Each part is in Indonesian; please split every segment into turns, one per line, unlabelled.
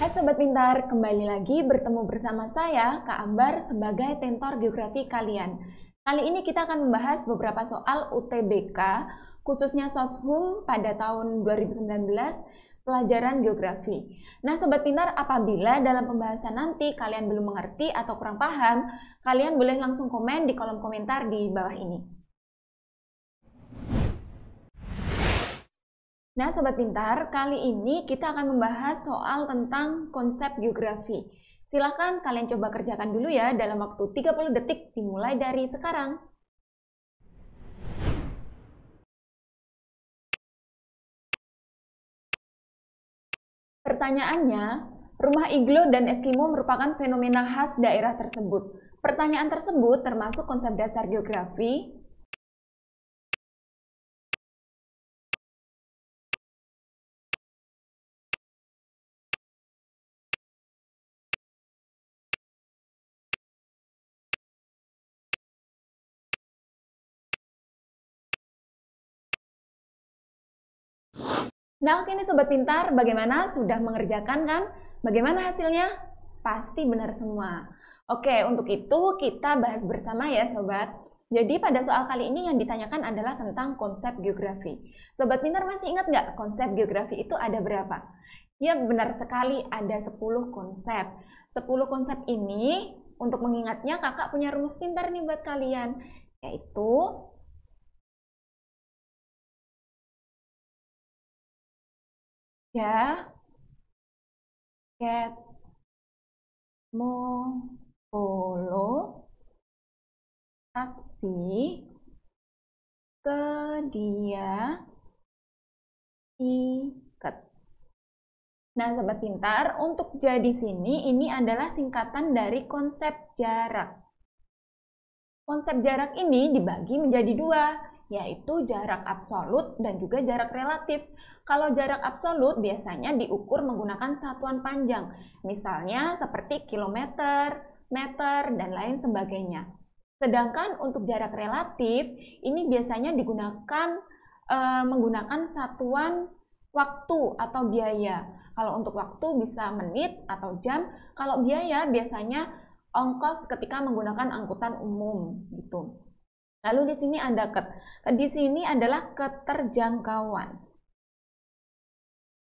Hai Sobat Pintar, kembali lagi bertemu bersama saya, Kak Ambar, sebagai tentor geografi kalian. Kali ini kita akan membahas beberapa soal UTBK, khususnya Soshum pada tahun 2019, pelajaran geografi. Nah Sobat Pintar, apabila dalam pembahasan nanti kalian belum mengerti atau kurang paham, kalian boleh langsung komen di kolom komentar di bawah ini. Nah Sobat Pintar, kali ini kita akan membahas soal tentang konsep geografi. Silakan kalian coba kerjakan dulu ya dalam waktu 30 detik dimulai dari sekarang. Pertanyaannya, rumah iglo dan eskimo merupakan fenomena khas daerah tersebut. Pertanyaan tersebut termasuk konsep dasar geografi. Nah, oke nih Sobat Pintar, bagaimana? Sudah mengerjakan kan? Bagaimana hasilnya? Pasti benar semua. Oke, untuk itu kita bahas bersama ya Sobat. Jadi pada soal kali ini yang ditanyakan adalah tentang konsep geografi. Sobat Pintar masih ingat nggak konsep geografi itu ada berapa? Ya benar sekali, ada 10 konsep. 10 konsep ini, untuk mengingatnya kakak punya rumus pintar nih buat kalian. Yaitu ya, ket, mo, polo, aksi, kedia, iket. Nah, Sobat Pintar, untuk jadi sini ini adalah singkatan dari konsep jarak. Konsep jarak ini dibagi menjadi dua, yaitu jarak absolut dan juga jarak relatif. Kalau jarak absolut biasanya diukur menggunakan satuan panjang, misalnya seperti kilometer, meter, dan lain sebagainya. Sedangkan untuk jarak relatif, ini biasanya digunakan menggunakan satuan waktu atau biaya. Kalau untuk waktu bisa menit atau jam, kalau biaya biasanya ongkos ketika menggunakan angkutan umum gitu. Lalu di sini ada di sini adalah keterjangkauan.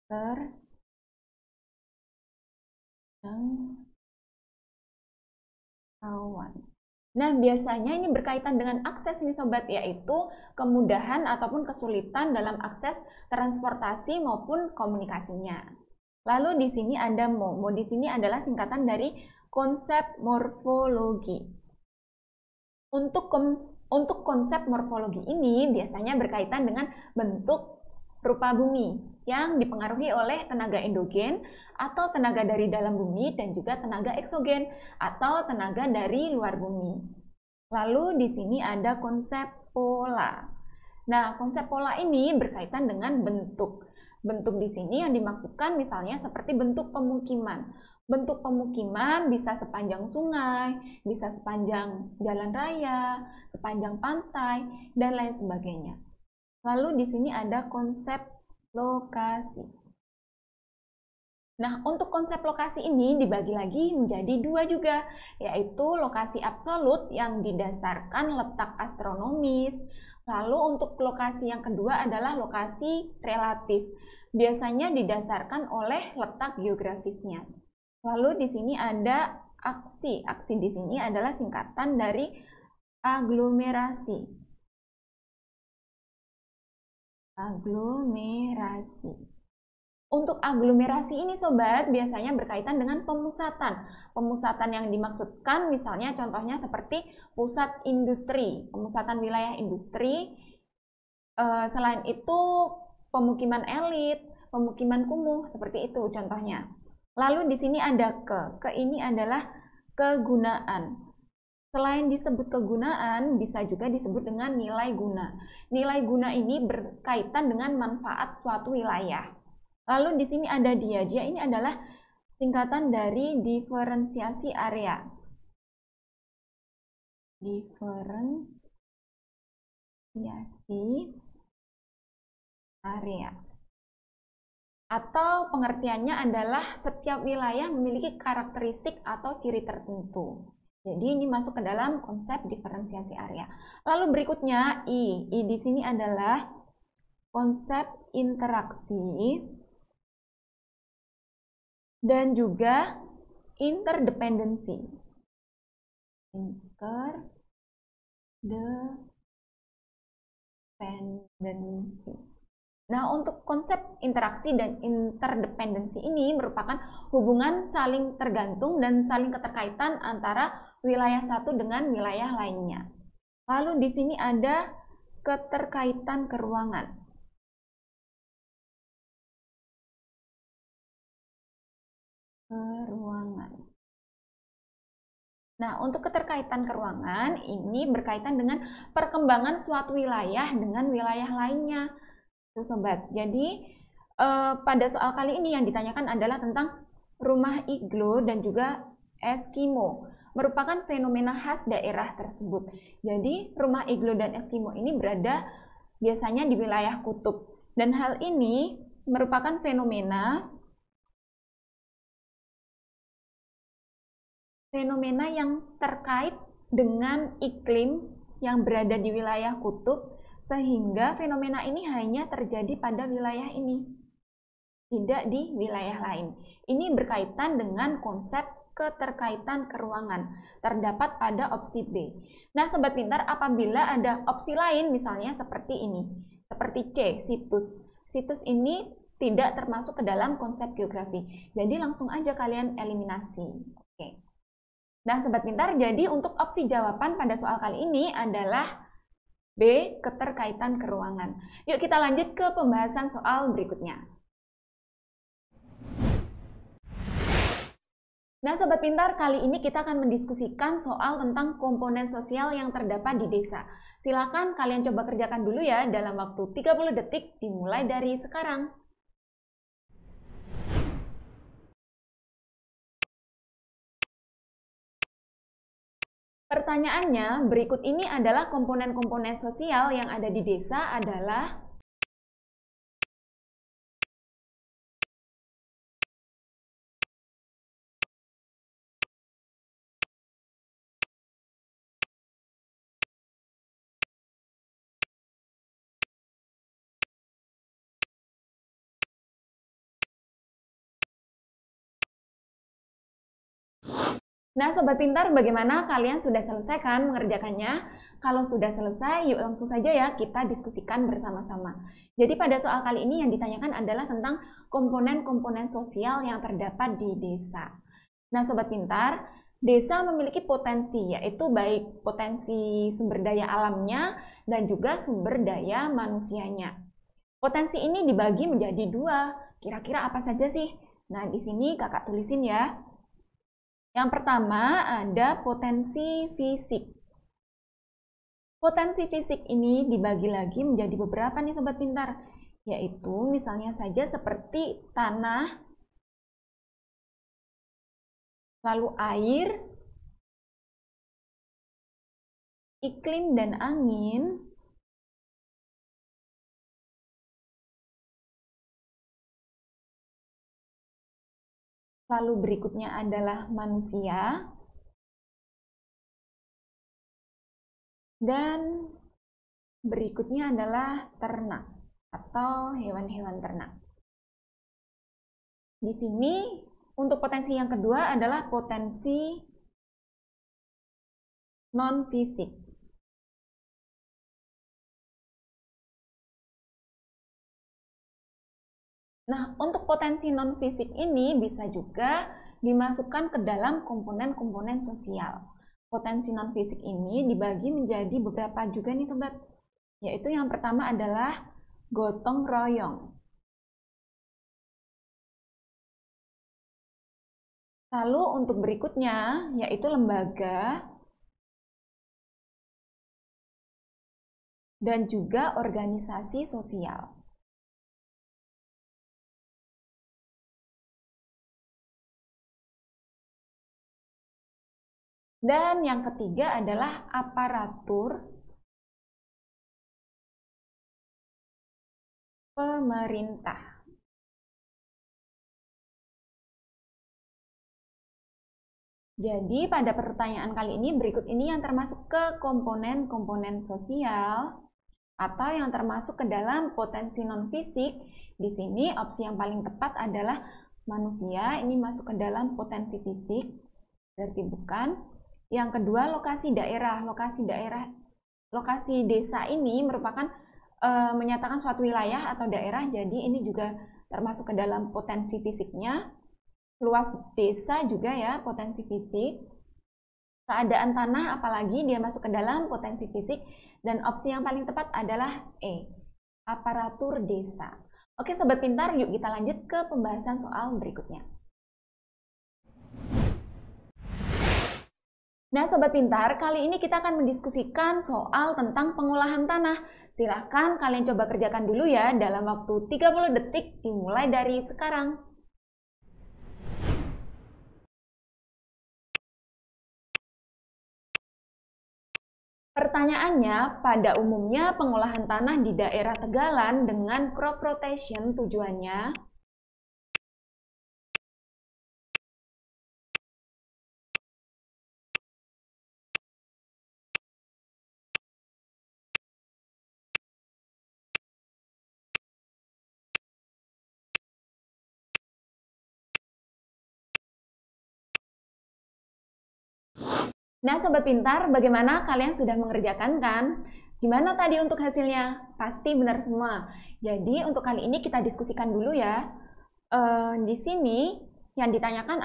Keterjangkauan. Nah, biasanya ini berkaitan dengan akses nih Sobat, yaitu kemudahan ataupun kesulitan dalam akses transportasi maupun komunikasinya. Lalu di sini ada mo. Mo di sini adalah singkatan dari konsep morfologi. Untuk konsep morfologi ini biasanya berkaitan dengan bentuk rupa bumi yang dipengaruhi oleh tenaga endogen atau tenaga dari dalam bumi dan juga tenaga eksogen atau tenaga dari luar bumi. Lalu di sini ada konsep pola. Nah, konsep pola ini berkaitan dengan bentuk. Bentuk di sini yang dimaksudkan misalnya seperti bentuk pemukiman. Bentuk pemukiman bisa sepanjang sungai, bisa sepanjang jalan raya, sepanjang pantai, dan lain sebagainya. Lalu di sini ada konsep lokasi. Nah, untuk konsep lokasi ini dibagi lagi menjadi dua juga, yaitu lokasi absolut yang didasarkan letak astronomis. Lalu untuk lokasi yang kedua adalah lokasi relatif, biasanya didasarkan oleh letak geografisnya. Lalu di sini ada aksi. Aksi di sini adalah singkatan dari aglomerasi. Aglomerasi. Untuk aglomerasi ini Sobat, biasanya berkaitan dengan pemusatan. Pemusatan yang dimaksudkan misalnya contohnya seperti pusat industri, pemusatan wilayah industri. Selain itu pemukiman elit, pemukiman kumuh, seperti itu contohnya. Lalu di sini ada ke ini adalah kegunaan. Selain disebut kegunaan, bisa juga disebut dengan nilai guna. Nilai guna ini berkaitan dengan manfaat suatu wilayah. Lalu di sini ada dia. Dia ini adalah singkatan dari diferensiasi area. Diferensiasi area. Atau pengertiannya adalah setiap wilayah memiliki karakteristik atau ciri tertentu. Jadi ini masuk ke dalam konsep diferensiasi area. Lalu berikutnya I di sini adalah konsep interaksi dan juga interdependensi. Interdependensi. Nah, untuk konsep interaksi dan interdependensi ini merupakan hubungan saling tergantung dan saling keterkaitan antara wilayah satu dengan wilayah lainnya. Lalu di sini ada keterkaitan keruangan. Nah, untuk keterkaitan keruangan ini berkaitan dengan perkembangan suatu wilayah dengan wilayah lainnya. Tuh sobat, jadi pada soal kali ini yang ditanyakan adalah tentang rumah iglo dan juga Eskimo, merupakan fenomena khas daerah tersebut. Jadi rumah iglo dan Eskimo ini berada biasanya di wilayah kutub, dan hal ini merupakan fenomena yang terkait dengan iklim yang berada di wilayah kutub, sehingga fenomena ini hanya terjadi pada wilayah ini, tidak di wilayah lain. Ini berkaitan dengan konsep keterkaitan keruangan, terdapat pada opsi B. Nah, sobat pintar, apabila ada opsi lain, misalnya seperti ini, seperti C, situs. Situs ini tidak termasuk ke dalam konsep geografi, jadi langsung aja kalian eliminasi. Oke. Nah, sobat pintar, jadi untuk opsi jawaban pada soal kali ini adalah B, keterkaitan keruangan. Yuk kita lanjut ke pembahasan soal berikutnya. Nah, sobat pintar, kali ini kita akan mendiskusikan soal tentang komponen sosial yang terdapat di desa. Silakan kalian coba kerjakan dulu ya dalam waktu 30 detik dimulai dari sekarang. Pertanyaannya, berikut ini adalah komponen-komponen sosial yang ada di desa adalah Nah, sobat pintar, bagaimana kalian sudah selesai kan mengerjakannya? Kalau sudah selesai, yuk langsung saja ya kita diskusikan bersama-sama. Jadi pada soal kali ini yang ditanyakan adalah tentang komponen-komponen sosial yang terdapat di desa. Nah, sobat pintar, desa memiliki potensi, yaitu baik potensi sumber daya alamnya dan juga sumber daya manusianya. Potensi ini dibagi menjadi dua. Kira-kira apa saja sih? Nah, di sini kakak tulisin ya. Yang pertama ada potensi fisik. Potensi fisik ini dibagi lagi menjadi beberapa nih sobat pintar, yaitu misalnya saja seperti tanah, lalu air, iklim dan angin, lalu berikutnya adalah manusia, dan berikutnya adalah ternak atau hewan-hewan ternak. Di sini untuk potensi yang kedua adalah potensi non-fisik. Nah, untuk potensi non-fisik ini bisa juga dimasukkan ke dalam komponen-komponen sosial. Potensi non-fisik ini dibagi menjadi beberapa juga nih sobat, yaitu yang pertama adalah gotong royong. Lalu untuk berikutnya yaitu lembaga dan juga organisasi sosial. Dan yang ketiga adalah aparatur pemerintah. Jadi pada pertanyaan kali ini berikut ini yang termasuk ke komponen-komponen sosial atau yang termasuk ke dalam potensi non-fisik. Di sini opsi yang paling tepat adalah manusia, ini masuk ke dalam potensi fisik, berarti bukan. Yang kedua, lokasi daerah. Lokasi desa ini merupakan menyatakan suatu wilayah atau daerah, jadi ini juga termasuk ke dalam potensi fisiknya. Luas desa juga ya, potensi fisik. Keadaan tanah apalagi dia masuk ke dalam potensi fisik. Dan opsi yang paling tepat adalah E, aparatur desa. Oke Sobat Pintar, yuk kita lanjut ke pembahasan soal berikutnya. Nah Sobat Pintar, kali ini kita akan mendiskusikan soal tentang pengolahan tanah. Silahkan kalian coba kerjakan dulu ya dalam waktu 30 detik dimulai dari sekarang. Pertanyaannya, pada umumnya pengolahan tanah di daerah tegalan dengan crop rotation tujuannya Nah Sobat Pintar, bagaimana kalian sudah mengerjakan kan? Gimana tadi untuk hasilnya? Pasti benar semua. Jadi untuk kali ini kita diskusikan dulu ya. Di sini yang ditanyakan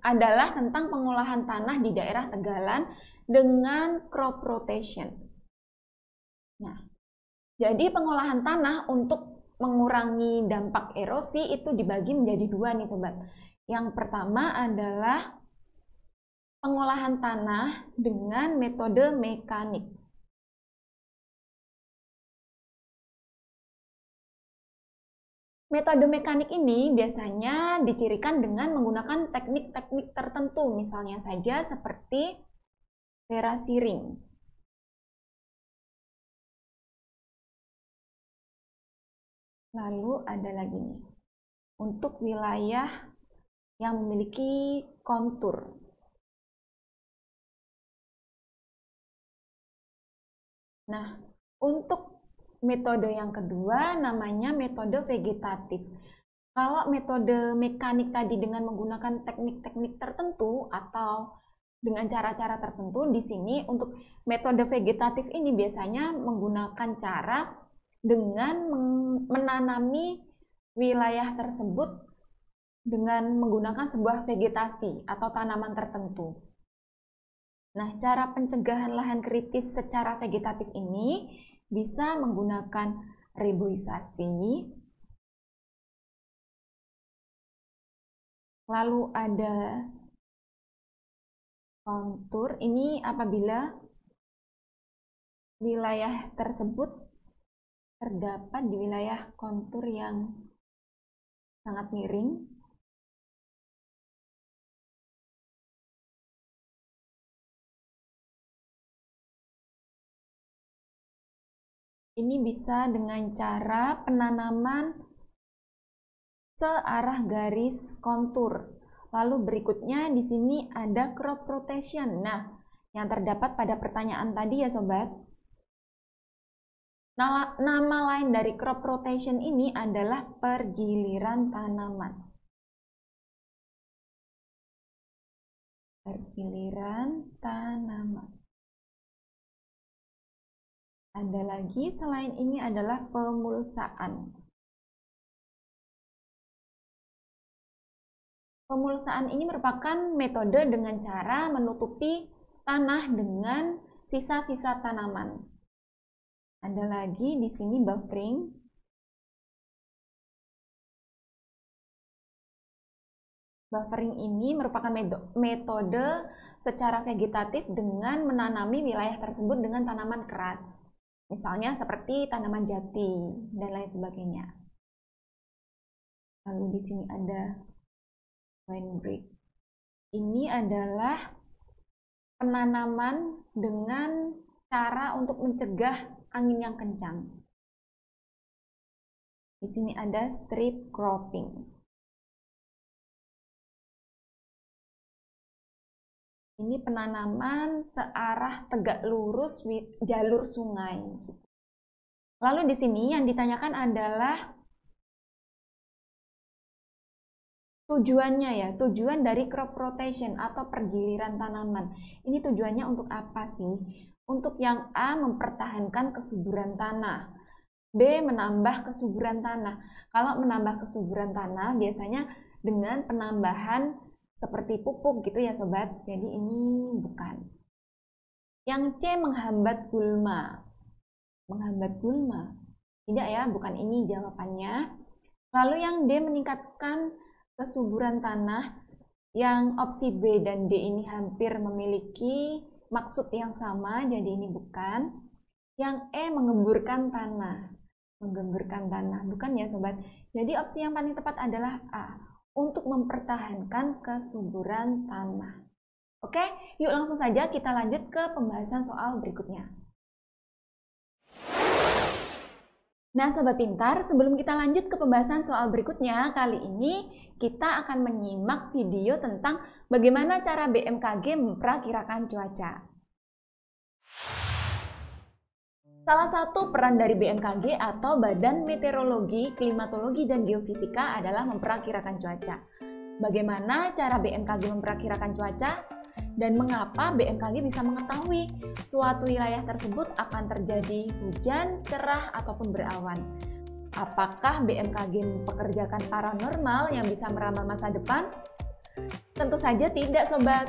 adalah tentang pengolahan tanah di daerah tegalan dengan crop rotation. Nah, jadi pengolahan tanah untuk mengurangi dampak erosi itu dibagi menjadi dua nih Sobat. Yang pertama adalah pengolahan tanah dengan metode mekanik. Metode mekanik ini biasanya dicirikan dengan menggunakan teknik-teknik tertentu, misalnya saja seperti terasi ring. Lalu ada lagi nih, untuk wilayah yang memiliki kontur. Nah, untuk metode yang kedua namanya metode vegetatif. Kalau metode mekanik tadi dengan menggunakan teknik-teknik tertentu atau dengan cara-cara tertentu, di sini untuk metode vegetatif ini biasanya menggunakan cara dengan menanami wilayah tersebut dengan menggunakan sebuah vegetasi atau tanaman tertentu. Nah, cara pencegahan lahan kritis secara vegetatif ini bisa menggunakan reboisasi, lalu ada kontur. Ini apabila wilayah tersebut terdapat di wilayah kontur yang sangat miring. Ini bisa dengan cara penanaman searah garis kontur. Lalu berikutnya di sini ada crop rotation. Nah, yang terdapat pada pertanyaan tadi ya Sobat. Nama lain dari crop rotation ini adalah pergiliran tanaman. Pergiliran tanaman. Ada lagi selain ini adalah pemulsaan. Pemulsaan ini merupakan metode dengan cara menutupi tanah dengan sisa-sisa tanaman. Ada lagi di sini buffering. Buffering ini merupakan metode secara vegetatif dengan menanami wilayah tersebut dengan tanaman keras. Misalnya seperti tanaman jati dan lain sebagainya. Lalu di sini ada windbreak. Ini adalah penanaman dengan cara untuk mencegah angin yang kencang. Di sini ada strip cropping. Ini penanaman searah tegak lurus jalur sungai. Lalu di sini yang ditanyakan adalah tujuannya ya, tujuan dari crop rotation atau pergiliran tanaman. Ini tujuannya untuk apa sih? Untuk yang A, mempertahankan kesuburan tanah. B, menambah kesuburan tanah. Kalau menambah kesuburan tanah biasanya dengan penambahan seperti pupuk gitu ya sobat. Jadi ini bukan. Yang C, menghambat gulma. Menghambat gulma. Tidak ya, bukan ini jawabannya. Lalu yang D, meningkatkan kesuburan tanah. Yang opsi B dan D ini hampir memiliki maksud yang sama, jadi ini bukan. Yang E, menggemburkan tanah. Menggemburkan tanah, bukan ya sobat. Jadi opsi yang paling tepat adalah A, untuk mempertahankan kesuburan tanah. Oke, yuk langsung saja kita lanjut ke pembahasan soal berikutnya. Nah sobat pintar, sebelum kita lanjut ke pembahasan soal berikutnya, kali ini kita akan menyimak video tentang bagaimana cara BMKG memperkirakan cuaca. Salah satu peran dari BMKG atau Badan Meteorologi, Klimatologi, dan Geofisika adalah memperkirakan cuaca. Bagaimana cara BMKG memperkirakan cuaca? Dan mengapa BMKG bisa mengetahui suatu wilayah tersebut akan terjadi hujan, cerah, ataupun berawan? Apakah BMKG mempekerjakan paranormal yang bisa meramal masa depan? Tentu saja tidak, sobat.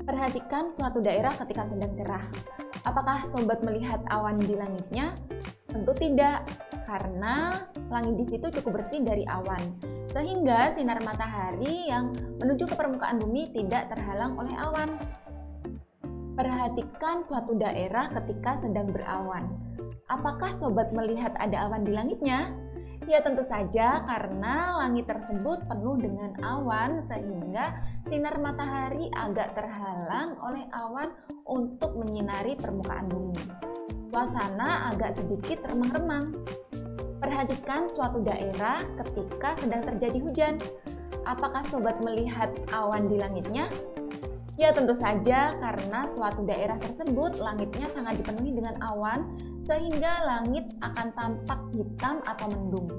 Perhatikan suatu daerah ketika sedang cerah. Apakah sobat melihat awan di langitnya? Tentu tidak, karena langit di situ cukup bersih dari awan, sehingga sinar matahari yang menuju ke permukaan bumi tidak terhalang oleh awan. Perhatikan suatu daerah ketika sedang berawan. Apakah sobat melihat ada awan di langitnya? Ya tentu saja, karena langit tersebut penuh dengan awan sehingga sinar matahari agak terhalang oleh awan untuk menyinari permukaan bumi. Suasana agak sedikit remang-remang. Perhatikan suatu daerah ketika sedang terjadi hujan. Apakah sobat melihat awan di langitnya? Ya tentu saja, karena suatu daerah tersebut langitnya sangat dipenuhi dengan awan sehingga langit akan tampak hitam atau mendung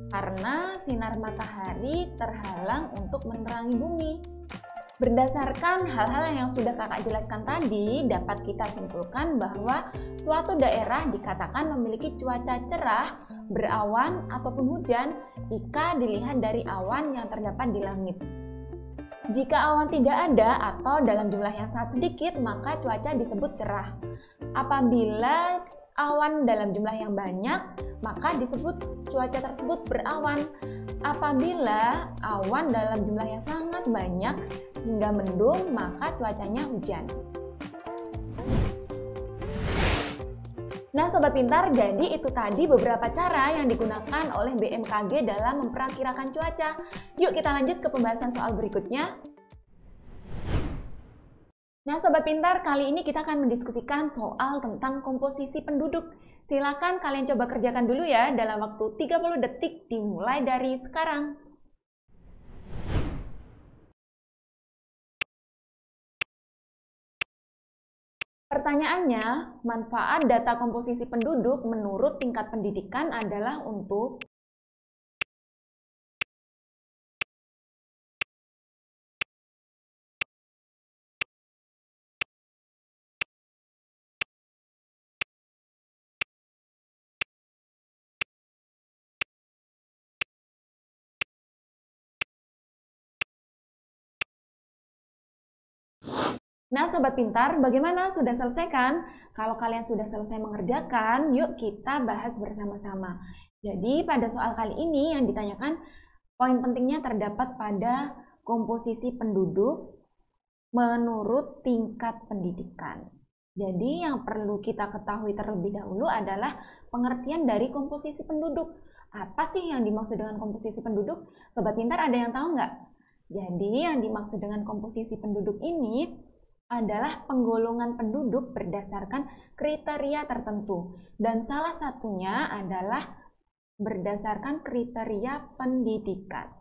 karena sinar matahari terhalang untuk menerangi bumi. Berdasarkan hal-hal yang sudah kakak jelaskan tadi, dapat kita simpulkan bahwa suatu daerah dikatakan memiliki cuaca cerah, berawan, ataupun hujan jika dilihat dari awan yang terdapat di langit. Jika awan tidak ada atau dalam jumlah yang sangat sedikit, maka cuaca disebut cerah. Apabila awan dalam jumlah yang banyak, maka disebut cuaca tersebut berawan. Apabila awan dalam jumlah yang sangat banyak hingga mendung, maka cuacanya hujan. Nah sobat pintar, jadi itu tadi beberapa cara yang digunakan oleh BMKG dalam memperkirakan cuaca. Yuk kita lanjut ke pembahasan soal berikutnya. Nah sobat pintar, kali ini kita akan mendiskusikan soal tentang komposisi penduduk. Silakan kalian coba kerjakan dulu ya dalam waktu 30 detik dimulai dari sekarang. Pertanyaannya, manfaat data komposisi penduduk menurut tingkat pendidikan adalah untuk Nah sobat pintar, bagaimana? Sudah selesai kan? Kalau kalian sudah selesai mengerjakan, yuk kita bahas bersama-sama. Jadi pada soal kali ini yang ditanyakan, poin pentingnya terdapat pada komposisi penduduk menurut tingkat pendidikan. Jadi yang perlu kita ketahui terlebih dahulu adalah pengertian dari komposisi penduduk. Apa sih yang dimaksud dengan komposisi penduduk? Sobat pintar ada yang tahu nggak? Jadi yang dimaksud dengan komposisi penduduk ini adalah penggolongan penduduk berdasarkan kriteria tertentu, dan salah satunya adalah berdasarkan kriteria pendidikan.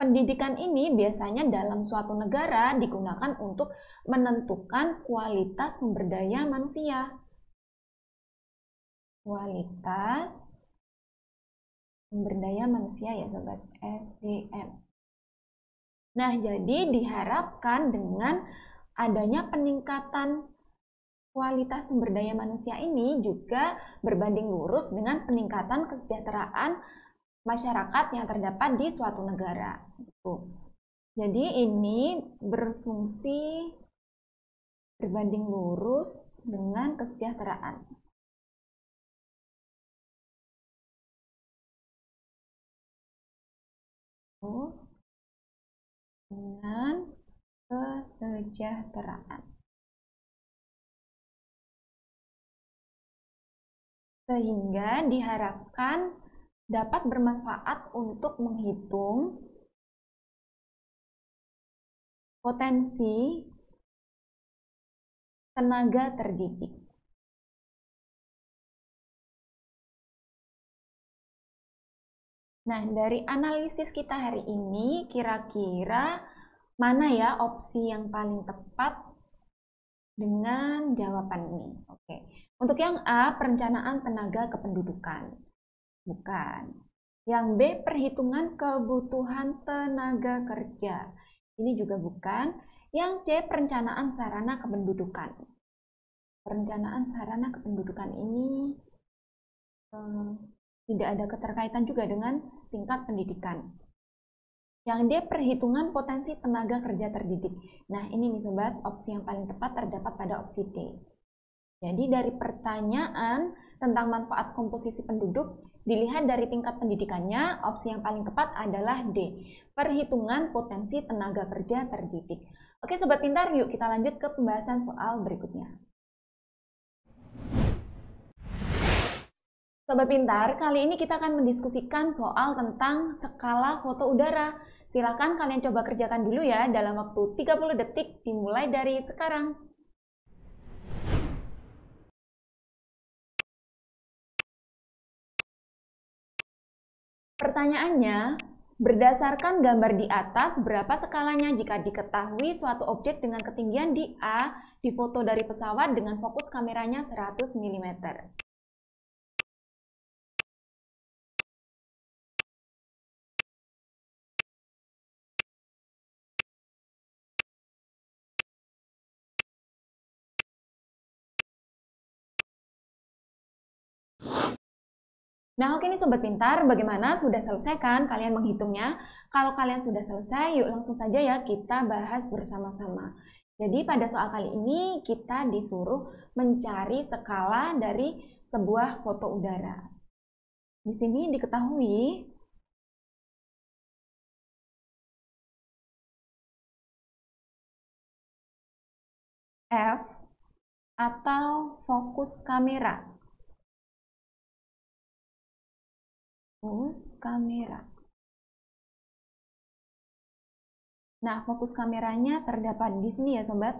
Pendidikan ini biasanya dalam suatu negara digunakan untuk menentukan kualitas sumber daya manusia. Kualitas sumber daya manusia ya sobat, SDM. Nah, jadi diharapkan dengan adanya peningkatan kualitas sumber daya manusia ini juga berbanding lurus dengan peningkatan kesejahteraan masyarakat yang terdapat di suatu negara. Jadi ini berfungsi berbanding lurus dengan kesejahteraan. Terus dengan kesejahteraan. Sehingga diharapkan dapat bermanfaat untuk menghitung potensi tenaga terdidik. Nah, dari analisis kita hari ini, kira-kira mana ya opsi yang paling tepat dengan jawaban ini? Oke. Untuk yang A, perencanaan tenaga kependudukan. Bukan. Yang B, perhitungan kebutuhan tenaga kerja. Ini juga bukan. Yang C, perencanaan sarana kependudukan. Perencanaan sarana kependudukan ini tidak ada keterkaitan juga dengan tingkat pendidikan. Yang D, perhitungan potensi tenaga kerja terdidik. Nah, ini nih sobat, opsi yang paling tepat terdapat pada opsi D. Jadi dari pertanyaan tentang manfaat komposisi penduduk, dilihat dari tingkat pendidikannya, opsi yang paling tepat adalah D, perhitungan potensi tenaga kerja terdidik. Oke sobat pintar, yuk kita lanjut ke pembahasan soal berikutnya. Sobat pintar, kali ini kita akan mendiskusikan soal tentang skala foto udara. Silakan kalian coba kerjakan dulu ya dalam waktu 30 detik dimulai dari sekarang. Pertanyaannya, berdasarkan gambar di atas, berapa skalanya jika diketahui suatu objek dengan ketinggian di A difoto dari pesawat dengan fokus kameranya 100 mm. Nah, oke nih Sobat Pintar, bagaimana? Sudah selesai kan kalian menghitungnya? Kalau kalian sudah selesai, yuk langsung saja ya kita bahas bersama-sama. Jadi pada soal kali ini kita disuruh mencari skala dari sebuah foto udara. Di sini diketahui F atau fokus kamera. Fokus kamera. Nah, fokus kameranya terdapat di sini ya sobat.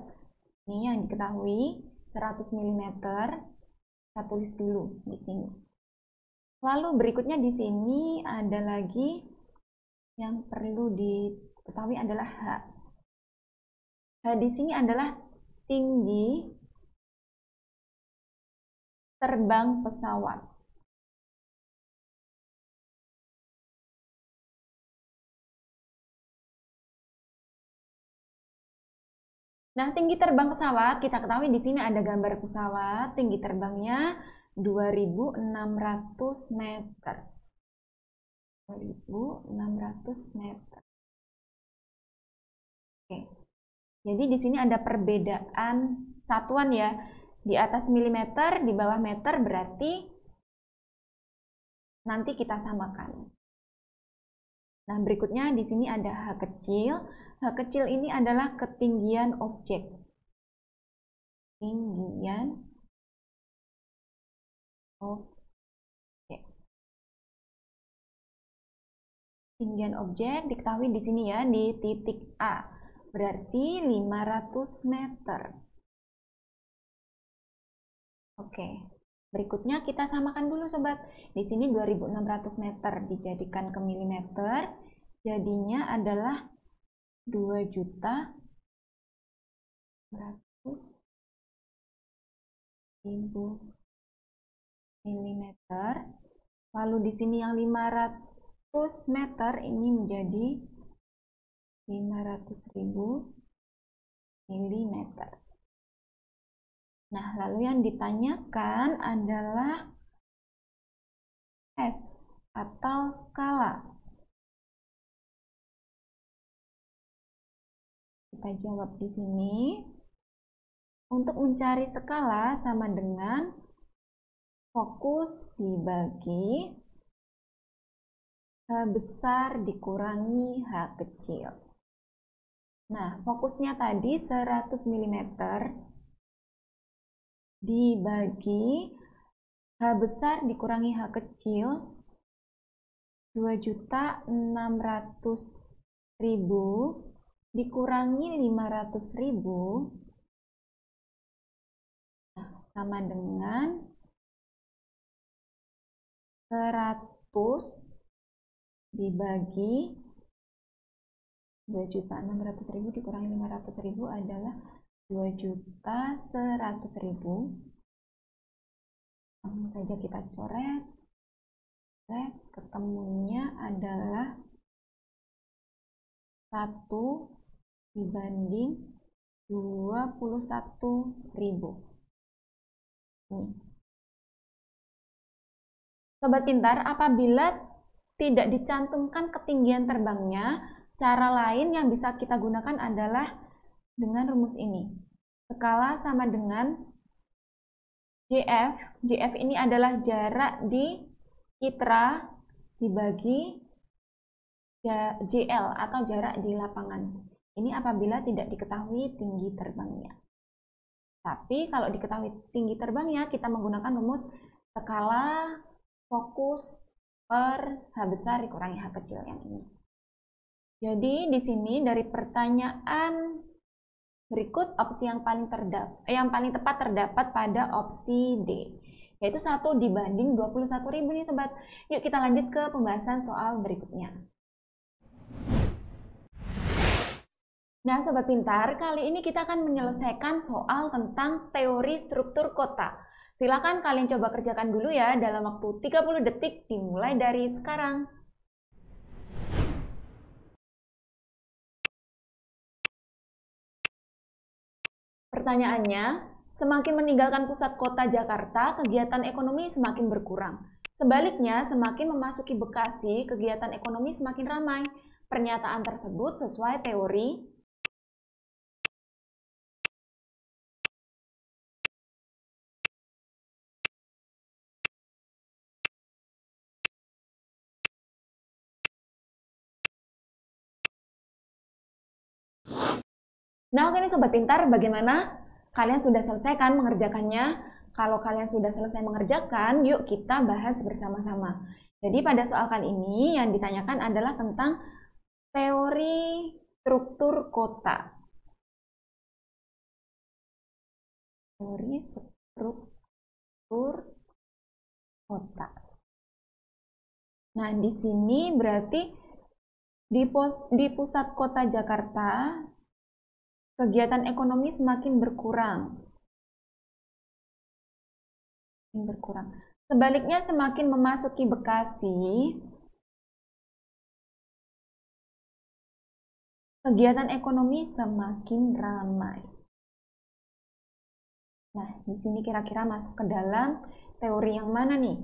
Ini yang diketahui 100 mm. Kita tulis dulu di sini. Lalu berikutnya di sini ada lagi yang perlu diketahui adalah H. H di sini adalah tinggi terbang pesawat. Nah, tinggi terbang pesawat, kita ketahui di sini ada gambar pesawat, tinggi terbangnya 2.600 meter. 2.600 meter. Oke. Jadi di sini ada perbedaan satuan ya. Di atas milimeter, di bawah meter, berarti nanti kita samakan. Nah, berikutnya di sini ada H kecil. H kecil ini adalah ketinggian objek. Ketinggian objek. Ketinggian objek diketahui di sini ya, di titik A. Berarti 500 meter. Oke. Berikutnya kita samakan dulu sobat. Di sini 2.600 meter dijadikan ke milimeter. Jadinya adalah 2.100.000 mm. Lalu di sini yang 500 meter ini menjadi 500.000 mm. Nah, lalu yang ditanyakan adalah S atau skala. Kita jawab di sini. Untuk mencari skala sama dengan fokus dibagi H besar dikurangi H kecil. Nah, fokusnya tadi 100 mm dibagi H besar dikurangi H kecil 2.600.000 dikurangi 500.000, nah, sama dengan 100 dibagi 2.600.000 dikurangi 500.000 adalah 2.100.000. Langsung saja kita coret. Ketemunya adalah 1 dibanding 21.000. Sobat pintar, apabila tidak dicantumkan ketinggian terbangnya, cara lain yang bisa kita gunakan adalah dengan rumus ini. Skala sama dengan JF. JF ini adalah jarak di citra dibagi JL atau jarak di lapangan. Ini apabila tidak diketahui tinggi terbangnya. Tapi kalau diketahui tinggi terbangnya, kita menggunakan rumus skala fokus per H besar dikurangi H kecil yang ini. Jadi di sini dari pertanyaan berikut opsi yang paling tepat terdapat pada opsi D, yaitu 1 dibanding 21.000 nih sobat. Yuk kita lanjut ke pembahasan soal berikutnya. Nah sobat pintar, kali ini kita akan menyelesaikan soal tentang teori struktur kota. Silakan kalian coba kerjakan dulu ya dalam waktu 30 detik dimulai dari sekarang. Pertanyaannya, semakin meninggalkan pusat kota Jakarta, kegiatan ekonomi semakin berkurang. Sebaliknya, semakin memasuki Bekasi, kegiatan ekonomi semakin ramai. Pernyataan tersebut sesuai teori Nah, oke nih sobat pintar, bagaimana? Kalian sudah selesai kan mengerjakannya? Kalau kalian sudah selesai mengerjakan, yuk kita bahas bersama-sama. Jadi pada soal kali ini yang ditanyakan adalah tentang teori struktur kota. Teori struktur kota. Nah, di sini berarti di pusat kota Jakarta, kegiatan ekonomi semakin berkurang. Sebaliknya, semakin memasuki Bekasi, kegiatan ekonomi semakin ramai. Nah, di sini kira-kira masuk ke dalam teori yang mana nih?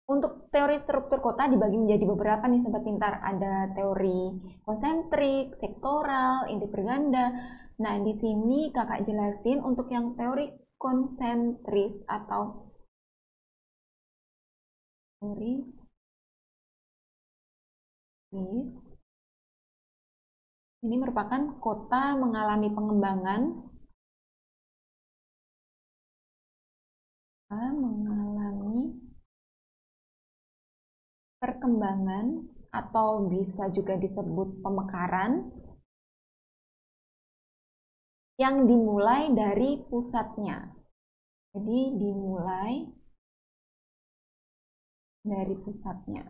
Untuk teori struktur kota dibagi menjadi beberapa nih sobat pintar. Ada teori konsentrik, sektoral, inti berganda. Nah, di sini kakak jelasin untuk yang teori konsentris atau teori ini merupakan kota mengalami pengembangan perkembangan atau bisa juga disebut pemekaran yang dimulai dari pusatnya. Jadi dimulai dari pusatnya.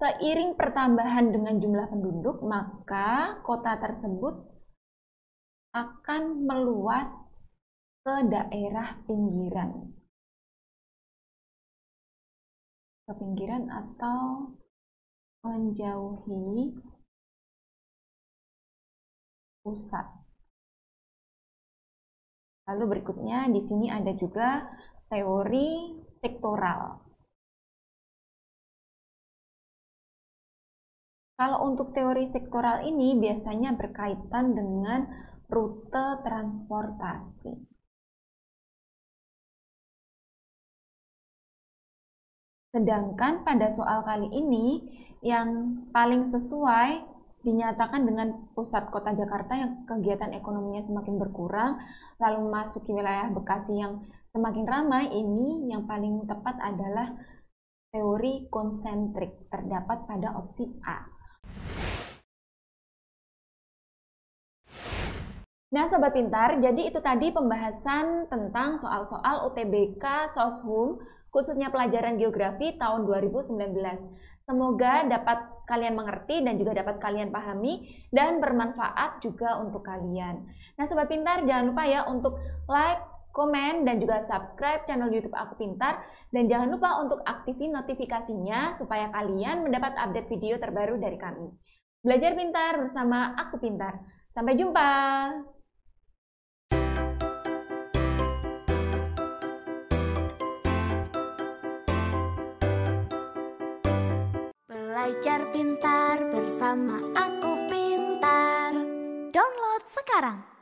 Seiring pertambahan dengan jumlah penduduk, maka kota tersebut akan meluas ke daerah pinggiran. Ke pinggiran atau menjauhi pusat. Lalu berikutnya di sini ada juga teori sektoral. Kalau untuk teori sektoral ini biasanya berkaitan dengan rute transportasi. Sedangkan pada soal kali ini yang paling sesuai dinyatakan dengan pusat kota Jakarta yang kegiatan ekonominya semakin berkurang, lalu memasuki wilayah Bekasi yang semakin ramai. Ini yang paling tepat adalah teori konsentrik, terdapat pada opsi A. Nah Sobat Pintar, jadi itu tadi pembahasan tentang soal-soal UTBK Soshum, khususnya pelajaran geografi tahun 2019. Semoga dapat kalian mengerti dan juga dapat kalian pahami dan bermanfaat juga untuk kalian. Nah Sobat Pintar, jangan lupa ya untuk like, komen, dan juga subscribe channel YouTube Aku Pintar. Dan jangan lupa untuk aktifin notifikasinya supaya kalian mendapat update video terbaru dari kami. Belajar pintar bersama Aku Pintar. Sampai jumpa!
Belajar pintar bersama Aku Pintar. Download sekarang.